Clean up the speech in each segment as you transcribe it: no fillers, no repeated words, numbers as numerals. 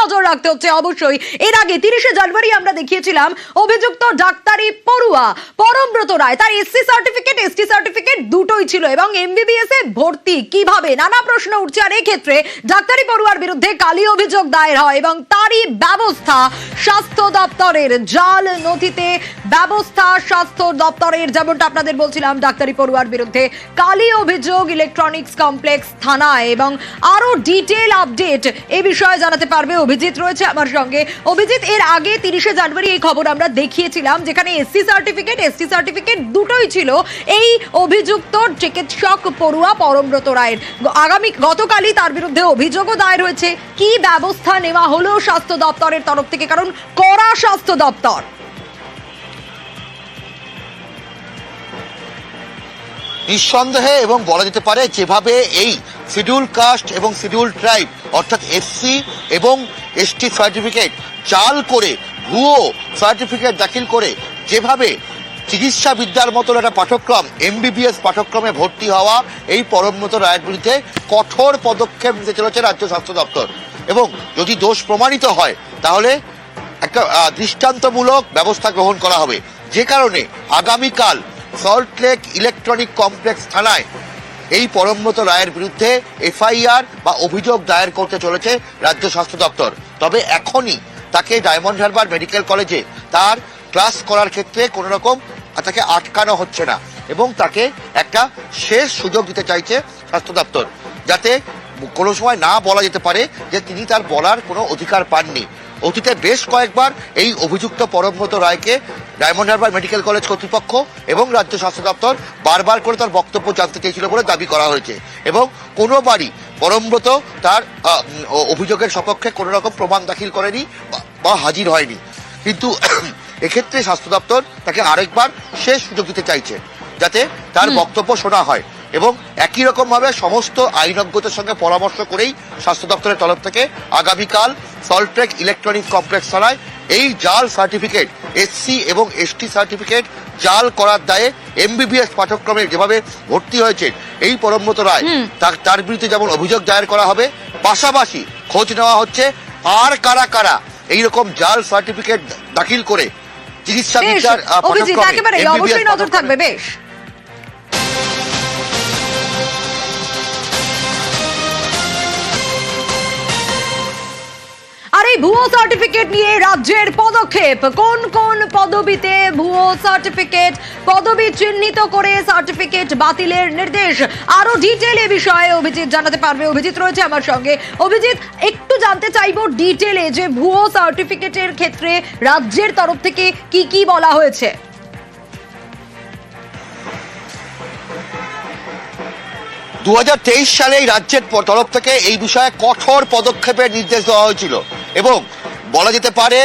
নজর রাখতে হচ্ছে অবশ্যই। এর আগে 30শে জানুয়ারি আমরা দেখিয়েছিলাম অভিযুক্ত ডাক্তারি পড়ুয়া পরমব্রত রায়, তার এসসি সার্টিফিকেট এসটি সার্টিফিকেট দুটোই ছিল এবং এমবিবিএস এ ভর্তি কিভাবে, নানা প্রশ্ন উঠছে। আর এই ক্ষেত্রে ডাক্তারি পড়ুয়ার বিরুদ্ধে কালি অভিযোগ দায়ের হয় এবং তারই ব্যবস্থা স্বাস্থ্য দপ্তরের। জাল নথিতে ব্যবস্থা স্বাস্থ্য দপ্তরের, যেমনটা আপনাদের বলছিলাম ডাক্তারি পড়ুয়ার বিরুদ্ধে কালি অভিযোগ ইলেকট্রনিক্স কমপ্লেক্স থানায়। এবং আরো ডিটেইল আপডেট এই বিষয়ে জানাতে পারবে অভিজিৎ রয়েছে আমার সঙ্গে। অভিজিৎ, এর আগে 30শে জানুয়ারি এই খবর আমরা দেখিয়েছিলাম যেখানে এসসি সার্টিফিকেট এসটি সার্টিফিকেট দুটোই ছিল এই অভিযুক্ত চিকিৎসক পড়ুয়া পরমব্রত রায়ের। গতকালই তার বিরুদ্ধে অভিযোগও দায়ের হয়েছে। কি ব্যবস্থা নেওয়া হলো স্বাস্থ্য দপ্তরের তরফ থেকে, কারণ কড়া স্বাস্থ্য দপ্তর? নিঃসন্দেহে এবং বলা যেতে পারে যেভাবে এই শিডিউল কাস্ট এবং শিডিউল ট্রাইব অর্থাৎ এসসি এবং এসটি সার্টিফিকেট জাল করে ভুয়ো সার্টিফিকেট দাখিল করে যেভাবে চিকিৎসা বিদ্যার মতন একটা পাঠ্যক্রম এমবিবিএস পাঠ্যক্রমে ভর্তি হওয়া এই পরমব্রত রায়ের বিরুদ্ধে কঠোর পদক্ষেপ নিতে চলেছে রাজ্য স্বাস্থ্য দপ্তর। এবং যদি দোষ প্রমাণিত হয় তাহলে একটা দৃষ্টান্তমূলক ব্যবস্থা গ্রহণ করা হবে, যে কারণে আগামীকাল সল্টলেক ইলেকট্রনিক কমপ্লেক্স থানায় এই পরমব্রত রায়ের বিরুদ্ধে এফআইআর বা অভিযোগ দায়ের করতে চলেছে রাজ্য স্বাস্থ্য দপ্তর। তবে এখনই তাকে ডায়মন্ড হারবার মেডিকেল কলেজে তার ক্লাস করার ক্ষেত্রে কোনো রকম তাকে আটকানো হচ্ছে না এবং তাকে একটা শেষ সুযোগ দিতে চাইছে স্বাস্থ্য দপ্তর, যাতে কোনো সময় না বলা যেতে পারে যে তিনি তার বলার কোনো অধিকার পাননি। অতীতে বেশ কয়েকবার এই অভিযুক্ত পরমব্রত রায়কে ডায়মন্ড হারবার মেডিকেল কলেজ কর্তৃপক্ষ এবং রাজ্য স্বাস্থ্য দপ্তর বারবার করে তার বক্তব্য জানতে চেয়েছিল বলে দাবি করা হয়েছে এবং কোনোবারই পরমব্রত তার অভিযোগের সপক্ষে কোনো রকম প্রমাণ দাখিল করেনি বা হাজির হয়নি। কিন্তু এক্ষেত্রে স্বাস্থ্য দপ্তর তাকে আরেকবার শেষ সুযোগ দিতে চাইছে যাতে তার বক্তব্য শোনা হয় এবং একই রকম ভাবে সমস্ত আইনজ্ঞদের সঙ্গে পরামর্শ করেই স্বাস্থ্য দপ্তরের তরফ থেকে আগামীকাল সল্টলেক ইলেকট্রনিক কমপ্লেক্স থানায় এই জাল সার্টিফিকেট এসসি এবং এসটি সার্টিফিকেট জাল করার দায়ে এমবিবিএস পাঠ্যক্রমে যেভাবে ভর্তি হয়েছে এই পরমব্রত রায় তার বিরুদ্ধে যেমন অভিযোগ দায়ের করা হবে, পাশাপাশি খোঁজ নেওয়া হচ্ছে আর কারা কারা এইরকম জাল সার্টিফিকেট দাখিল করে চিকিৎসা বিদ্যার অবশ্যই নজর থাকবে। বেশ, আর এই ভুয়ো সার্টিফিকেট নিয়ে রাজ্যের পদক্ষেপ, কোন কোন পদবিতে ভুয়ো সার্টিফিকেট, পদবি চিহ্নিত করে সার্টিফিকেট বাতিলের নির্দেশ, আরো ডিটেইল এ বিষয়ে অভিজিৎ জানাতে পারবে। অভিজিৎ রয়েছে আমার সঙ্গে। অভিজিৎ, একটু জানতে চাইবো ডিটেইলে যে ভুয়ো সার্টিফিকেটের ক্ষেত্রে রাজ্যের তরফ থেকে কি কি বলা হয়েছে। 2023 সালে রাজ্যের তরফ থেকে এই বিষয়ে কঠোর পদক্ষেপের নির্দেশ দেওয়া হয়েছিল এবং বলা যেতে পারে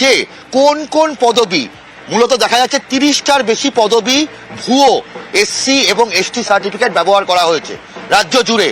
যে কোন কোন পদবি, মূলত দেখা যাচ্ছে 30টার বেশি পদবি ভুয়ো এসসি এবং এসটি সার্টিফিকেট ব্যবহার করা হয়েছে রাজ্য জুড়ে।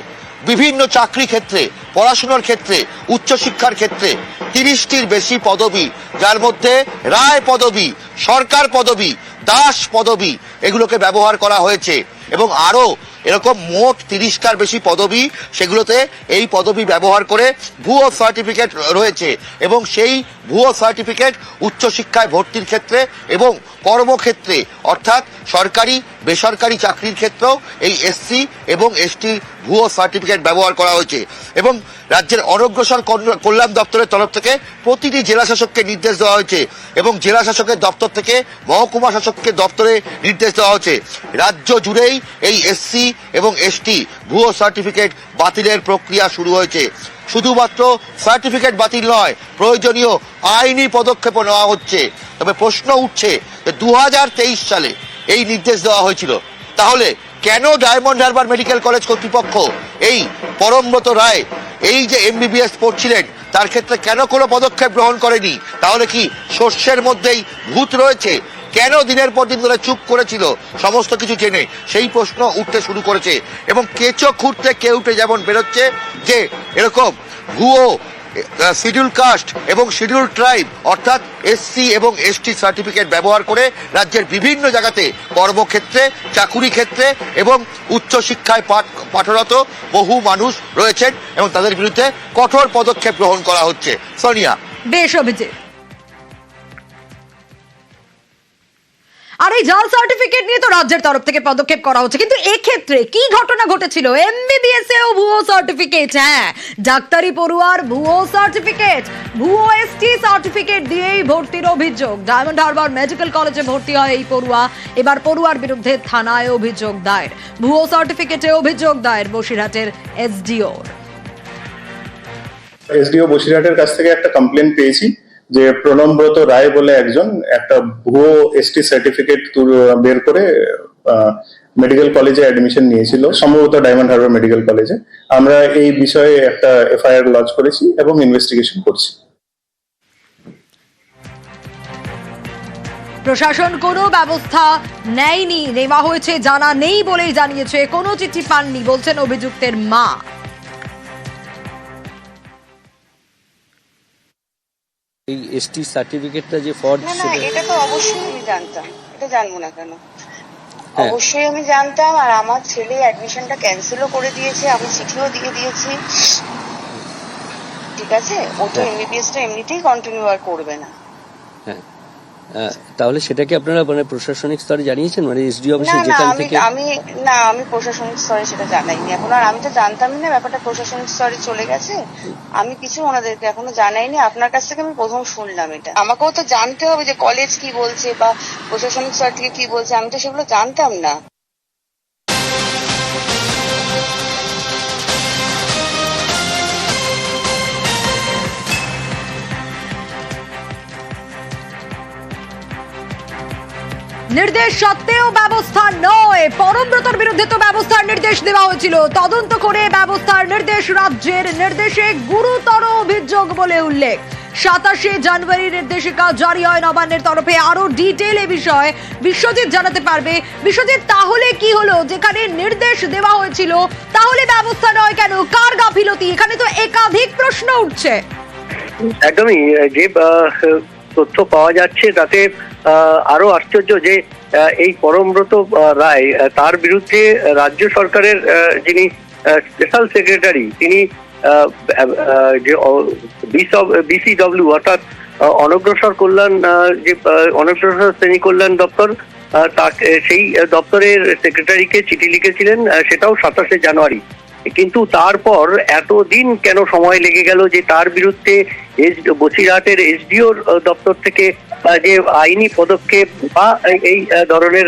বিভিন্ন চাকরি ক্ষেত্রে, পড়াশোনার ক্ষেত্রে, উচ্চশিক্ষার ক্ষেত্রে 30টির বেশি পদবি, যার মধ্যে রায় পদবি, সরকার পদবি, দাস পদবি এগুলোকে ব্যবহার করা হয়েছে এবং আরো এরকম মোট 30টার বেশি পদবি, সেগুলোতে এই পদবি ব্যবহার করে ভুয়ো সার্টিফিকেট রয়েছে এবং সেই ভুয়ো সার্টিফিকেট উচ্চশিক্ষায় ভর্তির ক্ষেত্রে এবং কর্মক্ষেত্রে অর্থাৎ সরকারি বেসরকারি চাকরির ক্ষেত্রেও এই এসসি এবং এসটি ভুয়ো সার্টিফিকেট ব্যবহার করা হয়েছে। এবং রাজ্যের অনগ্রসর কল্যাণ দপ্তরের তরফ থেকে প্রতিটি জেলা শাসককে নির্দেশ দেওয়া হয়েছে এবং জেলা শাসকের দপ্তর থেকে মহকুমা শাসকের দপ্তরে নির্দেশ দেওয়া হয়েছে রাজ্য জুড়েই এই এসসি এবং এসটি ভুয়ো সার্টিফিকেট বাতিলের প্রক্রিয়া শুরু হয়েছে। শুধুমাত্র সার্টিফিকেট বাতিল নয়, প্রয়োজনীয় আইনি পদক্ষেপও নেওয়া হচ্ছে। তবে প্রশ্ন উঠছে যে 2023 সালে এই নির্দেশ দেওয়া হয়েছিল, তাহলে কেন ডায়মন্ড হারবার মেডিকেল কলেজ কর্তৃপক্ষ এই পরমব্রত রায় এই যে এমবিবিএস পড়ছিলেন তার ক্ষেত্রে কেন কোনো পদক্ষেপ গ্রহণ করেনি? তাহলে কি শস্যের মধ্যেই ভূত রয়েছে? কেন দিনের পর দিন ধরে চুপ করেছিল সমস্ত কিছু জেনে? সেই প্রশ্ন উঠতে শুরু করেছে এবং কেঁচো খুঁড়তে কেউটে যেমন বেরোচ্ছে যে এরকম ভুয়ো শিডিউল কাস্ট এবং শিডিউল ট্রাইব অর্থাৎ এসসি এবং এসটি সার্টিফিকেট ব্যবহার করে রাজ্যের বিভিন্ন জায়গাতে কর্মক্ষেত্রে, চাকুরি ক্ষেত্রে এবং উচ্চশিক্ষায় পাঠরত বহু মানুষ রয়েছেন এবং তাদের বিরুদ্ধে কঠোর পদক্ষেপ গ্রহণ করা হচ্ছে। সোনিয়া, বেশ অভিজিৎ। আর এই জাল সার্টিফিকেট নিয়ে তো রাজ্যের তরফ থেকে পদক্ষেপ করা হচ্ছে, কিন্তু এক্ষেত্রে কি ঘটনা ঘটেছিল? এমবিবিএস এও ভুয়ো সার্টিফিকেট, হ্যাঁ, ডাক্তারি পড়ুয়ার ভুয়ো সার্টিফিকেট, ভুয়ো এসটি সার্টিফিকেট দিয়েই ভর্তির অভিযোগ। ডায়মন্ড হারবার মেডিকেল কলেজে ভর্তি হয় এই পড়ুয়া, এবার পড়ুয়ার বিরুদ্ধে থানায় অভিযোগ দায়ের। ভুয়ো সার্টিফিকেটে অভিযোগ দায়ের বসিরহাটের এসডিও বসিরহাটের কাছ থেকে একটা কমপ্লেন পেয়েছি যে প্রণবব্রত রায় বলে একজন একটা ভুয়ো এসটি সার্টিফিকেট বের করে মেডিকেল কলেজে অ্যাডমিশন নিয়েছিল, সম্ভবত ডায়মন্ড হারবার মেডিকেল কলেজে। আমরা এই বিষয়ে একটা এফআইআর লঞ্চ করেছি এবং ইনভেস্টিগেশন করছি। প্রশাসন কোনো ব্যবস্থা নেয়নি, নেওয়া হয়েছে জানা নেই বলেই জানিয়েছে, কোনো চিঠি পাননি বলছেন অভিযুক্তের মা। এই এসটি সার্টিফিকেটটা যে ফর্জ, না এটা তো অবশ্যই আমি জানতাম, এটা জানবো না কেন? অবশ্যই আমি জানতাম, আর আমার ছেলে অ্যাডমিশনটা ক্যান্সেলও করে দিয়েছে, আমি চিঠিও দিয়ে দিয়েছি। ঠিক আছে, ও তো এমবিবিএসটা এমনিতেই কন্টিনিউ আর করবে না। হ্যাঁ, তাহলে সেটাকে আপনারা মানে প্রশাসনিক স্তরে জানিয়েছেন, মানে এসডিও অফিসে না যেখান থেকে? আমি প্রশাসনিক স্তরে সেটা জানাইনি এখন, আর আমি তো জানতামই না ব্যাপারটা প্রশাসনিক স্তরে চলে গেছে। আমি কিছু ওনাদেরকে এখনো জানাইনি, আপনার কাছ থেকে আমি প্রথম শুনলাম এটা। আমাকেও তো জানতে হবে যে কলেজ কি বলছে বা প্রশাসনিক স্তর থেকে কি বলছে, আমি তো সেগুলো জানতাম না। নির্দেশ সত্ত্বেও ব্যবস্থা নয়, পরমব্রতর বিরুদ্ধে তো ব্যবস্থার নির্দেশ দেওয়া হয়েছিল, তদন্ত করে ব্যবস্থার নির্দেশ রাজ্যের, নির্দেশে গুরুতর অভিযোগ বলে উল্লেখ। 27 জানুয়ারি নির্দেশিকা জারি হয় নবান্নের তরফে। আরো ডিটেল এ বিষয়ে বিশ্বজিৎ জানাতে পারবে। বিশ্বজিৎ, তাহলে কি হলো? যেখানে নির্দেশ দেওয়া হয়েছিল তাহলে ব্যবস্থা নয় কেন? কার গাফিলতি? এখানে তো একাধিক প্রশ্ন উঠছে। একদমই, যে তথ্য পাওয়া যাচ্ছে তাতে আরো আশ্চর্য যে এই পরমব্রত রায়, তার বিরুদ্ধে রাজ্য সরকারের যিনি স্পেশাল সেক্রেটারি, তিনি যে বিসিডব্লিউ অর্থাৎ অনগ্রসর কল্যাণ, যে অনগ্রসর শ্রেণী কল্যাণ দপ্তর, সেই দপ্তরের সেক্রেটারিকে চিঠি লিখেছিলেন, সেটাও 27 জানুয়ারি। কিন্তু তারপর এতদিন কেন সময় লেগে গেল যে তার বিরুদ্ধে বসিরহাটের এসডিওর দপ্তর থেকে যে আইনি পদক্ষেপ বা এই ধরনের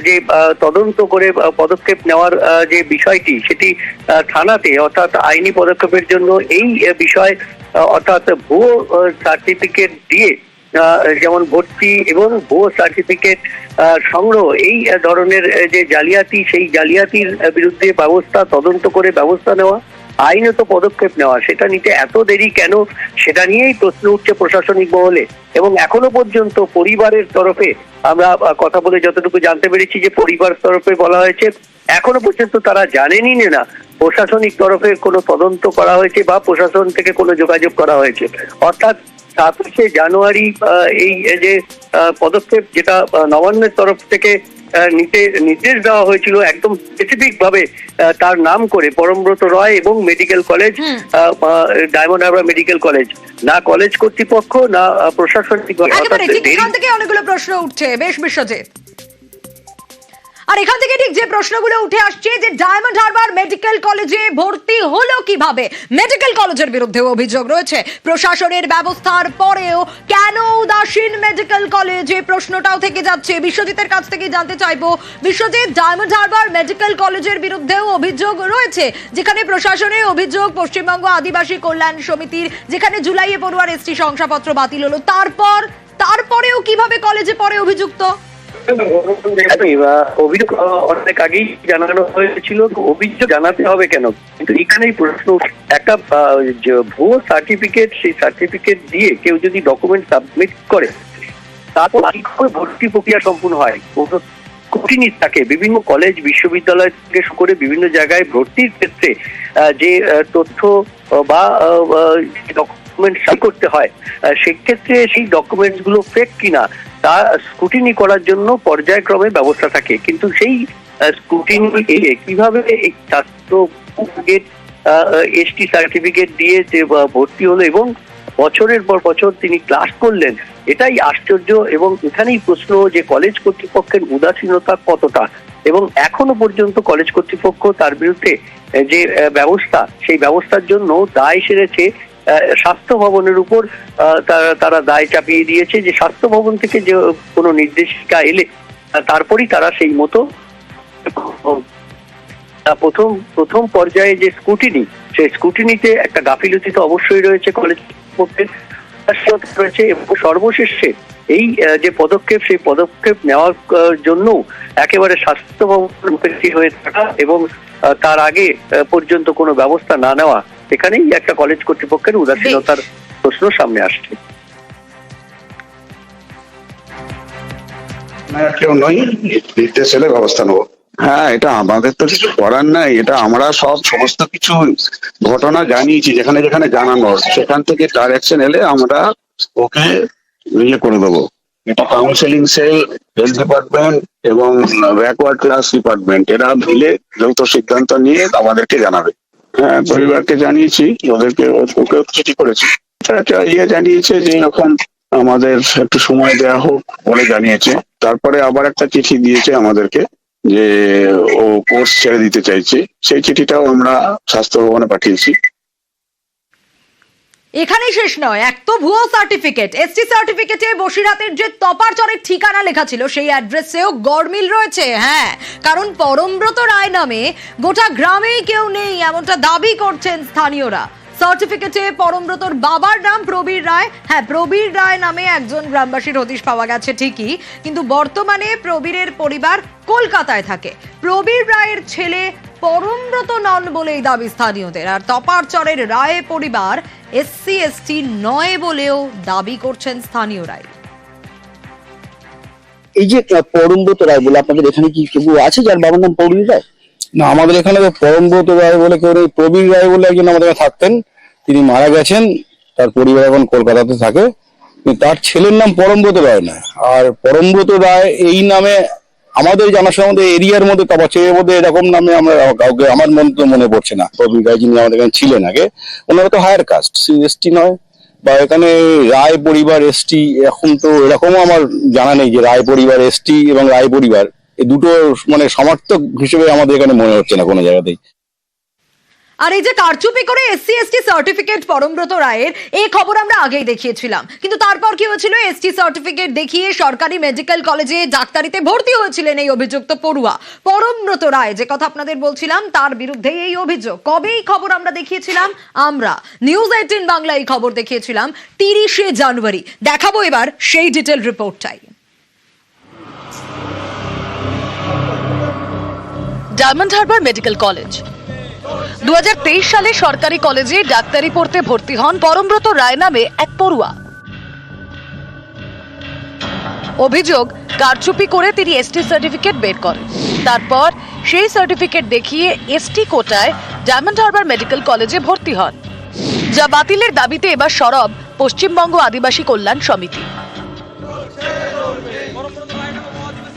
যে তদন্ত করে পদক্ষেপ নেওয়ার যে বিষয়টি, সেটি থানাতে অর্থাৎ আইনি পদক্ষেপের জন্য এই বিষয় অর্থাৎ ভুয়ো সার্টিফিকেট দিয়ে যেমন ভর্তি এবং ভুয়ো সার্টিফিকেট সংগ্রহ, এই ধরনের যে জালিয়াতি, সেই জালিয়াতির বিরুদ্ধে ব্যবস্থা, তদন্ত করে ব্যবস্থা নেওয়া, আইনত পদক্ষেপ নেওয়া, সেটা নিতে এত দেরি কেন, সেটা নিয়েই প্রশ্ন উঠছে প্রশাসনিক মহলে। এবং এখনো পর্যন্ত পরিবারের তরফে আমরা কথা বলে যতটুকু জানতে পেরেছি যে পরিবার তরফে বলা হয়েছে এখনো পর্যন্ত তারা জানেনই না প্রশাসনিক তরফে কোনো তদন্ত করা হয়েছে বা প্রশাসন থেকে কোনো যোগাযোগ করা হয়েছে। অর্থাৎ 27 জানুয়ারি এই যে পদক্ষেপ, যেটা নবান্নের তরফ থেকে নিতে নির্দেশ দেওয়া হয়েছিল একদম স্পেসিফিক ভাবে তার নাম করে, পরমব্রত রায় এবং medical college, diamond Harbour medical college, না কলেজ কর্তৃপক্ষ না প্রশাসনিক। এখান থেকে অনেকগুলো প্রশ্ন উঠছে, বেশ বিশ্বজিৎ। আর এখান থেকে ঠিক যে প্রশ্নগুলো উঠে আসছে যে ডায়মন্ড হারবার মেডিকেল কলেজে ভর্তি হলো কিভাবে, মেডিকেল কলেজের বিরুদ্ধে অভিযোগ রয়েছে। প্রশাসনের ব্যবস্থার পরেও কেন উদাসীন মেডিকেল কলেজে, প্রশ্নটাও থেকে যাচ্ছে। বিশ্বজিতের কাছ থেকে জানতে চাইবো। বিশ্বজিৎ, ডায়মন্ড হারবার মেডিকেল কলেজের বিরুদ্ধেও অভিযোগ রয়েছে, যেখানে প্রশাসনের অভিযোগ পশ্চিমবঙ্গ আদিবাসী কল্যাণ সমিতির, যেখানে জুলাইয়ে পড়ুয়ার এসটি শংসাপত্র বাতিল হলো, তারপরেও কিভাবে কলেজে পড়ে অভিযুক্ত? অভিযোগ অনেক আগেই জানানো হয়েছিল, অভিযোগ জানাতে হবে কেন? কিন্তু এখানেই প্রশ্ন, একটা ভুয়ো সার্টিফিকেট, সেই সার্টিফিকেট দিয়ে কেউ যদি ডকুমেন্ট সাবমিট করে, তারপর ভর্তি প্রক্রিয়া সম্পূর্ণ হয়, কঠিন থাকে। বিভিন্ন কলেজ বিশ্ববিদ্যালয় থেকে শুরু করে বিভিন্ন জায়গায় ভর্তির ক্ষেত্রে যে তথ্য বা ডকুমেন্ট সাইন করতে হয়, সেক্ষেত্রে সেই ডকুমেন্টস গুলো ফেক কিনা তা স্ক্রুটিনি করার জন্য পর্যায়ক্রমে ব্যবস্থা থাকে। কিন্তু সেই স্ক্রুটিনি এলে কিভাবে এই ছাত্র এসটি সার্টিফিকেট দিয়ে যে ভর্তি হলো এবং বছরের পর বছর তিনি ক্লাস করলেন, এটাই আশ্চর্য। এবং এখানেই প্রশ্ন যে কলেজ কর্তৃপক্ষের উদাসীনতা কতটা, এবং এখনো পর্যন্ত কলেজ কর্তৃপক্ষ তার বিরুদ্ধে যে ব্যবস্থা, সেই ব্যবস্থার জন্য দায় সেরেছে স্বাস্থ্য ভবনের উপর। তারা দায় চাপিয়ে দিয়েছে যে স্বাস্থ্য ভবন থেকে যে কোনো নির্দেশিকা এলে তারপরই তারা সেই মতো প্রথম পর্যায়ে যে স্ক্রুটিনি, সেই স্ক্রুটিনিতে একটা গাফিলতি তো অবশ্যই রয়েছে কলেজ কর্তৃপক্ষের রয়েছে। এবং সর্বশেষে এই যে পদক্ষেপ, সেই পদক্ষেপ নেওয়ার জন্য একেবারে স্বাস্থ্য ভবন হয়ে থাকা এবং তার আগে পর্যন্ত কোনো ব্যবস্থা না নেওয়া, এখানেই একটা কলেজ কর্তৃপক্ষের উদাসীনতার প্রশ্ন সামনে আসছে। কেউ নই, নির্দেশ এলে ব্যবস্থা নেবো। হ্যাঁ, এটা আমাদের তো কিছু করার নাই, এটা আমরা সমস্ত কিছু ঘটনা জানিয়েছি, যেখানে যেখানে জানানোর সেখান থেকে ডাইরেকশন এলে আমরা ওকে ইয়ে করে দেবো। এটা কাউন্সেলিং সেল, হেলথ ডিপার্টমেন্ট এবং ব্যাকওয়ার্ড ক্লাস ডিপার্টমেন্ট এরা মিলে যৌথ সিদ্ধান্ত নিয়ে আমাদেরকে জানাবে। হ্যাঁ, পরিবারকে জানিয়েছি, ওকেও চিঠি করেছি, একটা ইয়ে জানিয়েছে যে এরকম আমাদের একটু সময় দেওয়া হোক বলে জানিয়েছে। তারপরে আবার একটা চিঠি দিয়েছে আমাদেরকে যে ও কোর্স ছেড়ে দিতে চাইছে, সেই চিঠিটাও আমরা স্বাস্থ্য ভবনে পাঠিয়েছি। এখানেই শেষ নয়, এক তো ভুয়ো সার্টিফিকেট, এসটি সার্টিফিকেটে বসিরহাটের যে তপারচরের ঠিকানা লেখা ছিল সেই অ্যাড্রেসেও গড়মিল রয়েছে। হ্যাঁ, কারণ পরমব্রত রায় নামে গোটা গ্রামেই কেউ নেই, এমনটা দাবি করছেন স্থানীয়রা। সার্টিফিকেটে পরমব্রতর বাবার নাম প্রবীর রায়। হ্যাঁ, প্রবীর রায় নামে একজন গ্রামবাসীর হদিশ পাওয়া গেছে ঠিকই, কিন্তু বর্তমানে প্রবীরের পরিবার কলকাতায় থাকে। প্রবীর রায়ের ছেলে পরমব্রত নন বলেই দাবি স্থানীয়দের। আর তপারচরের রায় পরিবার এসসি এসটি নয় বলেও দাবি করছেন স্থানীয়রাই। এই যে পরমব্রত রায় বলে আপনাদের এখানে কি কেউ আছে যার বাবার নাম প্রবীর রায়? না, আমাদের এখানে তো পরমব্রত রায় বলে কেউ নেই। প্রবীর রায় বলে একজন আমাদের এখানে থাকতেন, তিনি মারা গেছেন, তার পরিবার এখন কলকাতাতে থাকে। তার ছেলের নাম পরমব্রত রায় না। আর পরমব্রত রায় এই নামে আমাদের জানাশোনার মধ্যে এরিয়ার মধ্যে তপাচের মধ্যে এরকম নামে আমরা কাউকে, আমার মনে পড়ছে না। প্রবীর রায় যিনি আমাদের এখানে ছিলেন আগে, ওনারা তো হায়ার কাস্ট, এসটি নয়, বা এখানে রায় পরিবার এসটি, এখন তো এরকমও আমার জানা নেই যে রায় পরিবার এসটি এবং রায় পরিবার এই দুটো মানে সমার্থক হিসেবে আমাদের এখানে মনে হচ্ছে না কোনো জায়গাতেই। আর এই যে কারচুপি করে এসসি এসটি সার্টিফিকেট পরমব্রত রায়ের, এই খবর আমরা আগেই দেখিয়েছিলাম, কিন্তু তারপর কি হয়েছিল? এসটি সার্টিফিকেট দেখিয়ে সরকারি মেডিকেল কলেজে ডাক্তারিতে ভর্তি হয়েছিলেন এই অভিযুক্ত পড়ুয়া পরমব্রত রায়। যে কথা আপনাদের বলছিলাম, তার বিরুদ্ধে এই অভিযোগ। কবে এই খবর আমরা দেখিয়েছিলাম? আমরা নিউজ 18 বাংলা এই খবর দেখিয়েছিলাম 30শে জানুয়ারি। দেখাবো এবার সেই ডিটেল রিপোর্টটাই। ডায়মন্ড হারবার মেডিকেল কলেজ 2023 সালে সরকারি কলেজে ডাক্তারি পড়তে ভর্তি হন পরমব্রত রায় নামে এক পড়ুয়া। অভিযোগ, কারচুপি করে তিনি এসটি সার্টিফিকেট বের করেন, তারপর সেই সার্টিফিকেট দেখিয়ে এসটি কোটায় ডায়মন্ড হারবার মেডিকেল কলেজে ভর্তি হন, যা বাতিলের দাবিতে এবার সরব পশ্চিমবঙ্গ আদিবাসী কল্যাণ সমিতি।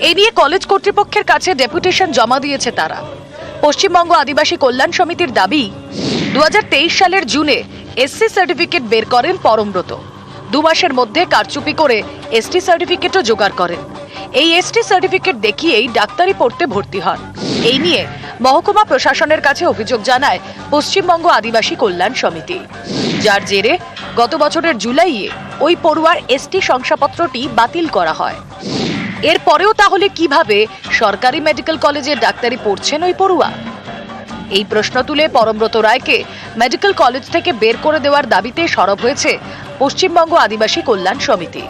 এই নিয়ে কলেজ কর্তৃপক্ষের কাছে ডেপুটেশন জমা দিয়েছে তারা। পশ্চিমবঙ্গ আদিবাসী কল্যাণ সমিতির দাবি, 2023 সালের জুনে এসসি সার্টিফিকেট বের করেন পরমব্রত। 2 মাসের মধ্যে কারচুপি করে এসটি সার্টিফিকেটও জোগাড় করেন। এই এসটি সার্টিফিকেট দেখিয়েই ডাক্তারি পড়তে ভর্তি হন। এই নিয়ে মহকুমা প্রশাসনের কাছে অভিযোগ জানায় পশ্চিমবঙ্গ আদিবাসী কল্যাণ সমিতি, যার জেরে গত বছরের জুলাইয়ে ওই পড়ুয়ার এসটি শংসাপত্রটি বাতিল করা হয়। এরপরেও তাহলে কিভাবে সরকারি মেডিকেল কলেজে ডাক্তারি পড়ছেন ওই পড়ুয়া? এই প্রশ্ন তুলে পরমব্রত রায়কে মেডিকেল কলেজ থেকে বের করে দেওয়ার দাবিতে সরব হয়েছে পশ্চিমবঙ্গ আদিবাসী কল্যাণ সমিতি।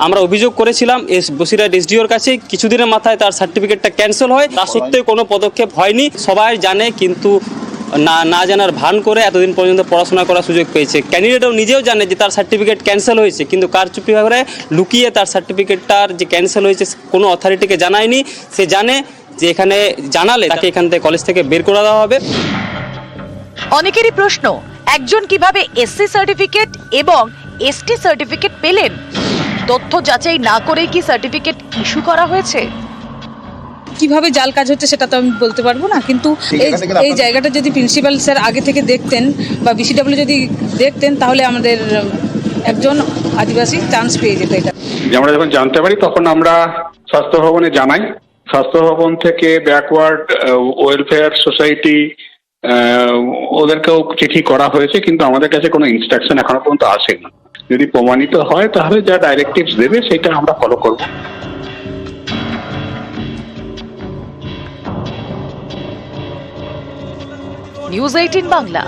আমরা অভিযোগ করেছিলাম বসিরহাট এসডিওর কাছে, কিছুদিনের মাথায় তার সার্টিফিকেটটা ক্যান্সেল হয়, তা সত্ত্বেও কোনো পদক্ষেপ হয়নি। সবাই জানে, কিন্তু না জানার ভান করে এতদিন পর্যন্ত পড়াশোনা করার সুযোগ পেয়েছে। ক্যান্ডিডেটও নিজেও জানে যে তার সার্টিফিকেট ক্যান্সেল হয়েছে, কিন্তু কারচুপি করে লুকিয়ে তার সার্টিফিকেটটার যে ক্যান্সেল হয়েছে কোনো অথরিটিকে জানায়নি। সে জানে যে এখানে জানালে তাকে এখান থেকে কলেজ থেকে বের করে দেওয়া হবে। অনেকেরই প্রশ্ন, একজন কিভাবে এসসি সার্টিফিকেট এবং এসটি সার্টিফিকেট পেলেন? তথ্য যাচাই না করেই কি সার্টিফিকেট ইস্যু করা হয়েছে? কিভাবে জাল কাজ হচ্ছে সেটা তো আমি বলতে পারবো না, কিন্তু এই জায়গাটা যদি প্রিন্সিপাল স্যার আগে থেকে দেখতেন বা বিসিডব্লিউ যদি দেখতেন, তাহলে আমাদের একজন আদিবাসী চান্স পেয়ে যেত। এটা আমরা যখন জানতে পারি তখন আমরা স্বাস্থ্য ভবনে জানাই। স্বাস্থ্য ভবন থেকে ব্যাকওয়ার্ড ওয়েলফেয়ার সোসাইটি ওদেরকেও চিঠি করা হয়েছে, কিন্তু আমাদের কাছে কোনো ইনস্ট্রাকশন এখনো পর্যন্ত আসেনি। যদি প্রমাণিত হয় তাহলে যা ডাইরেক্টিভস দেবে সেটা আমরা ফলো করব। নিউজ 18 বাংলা।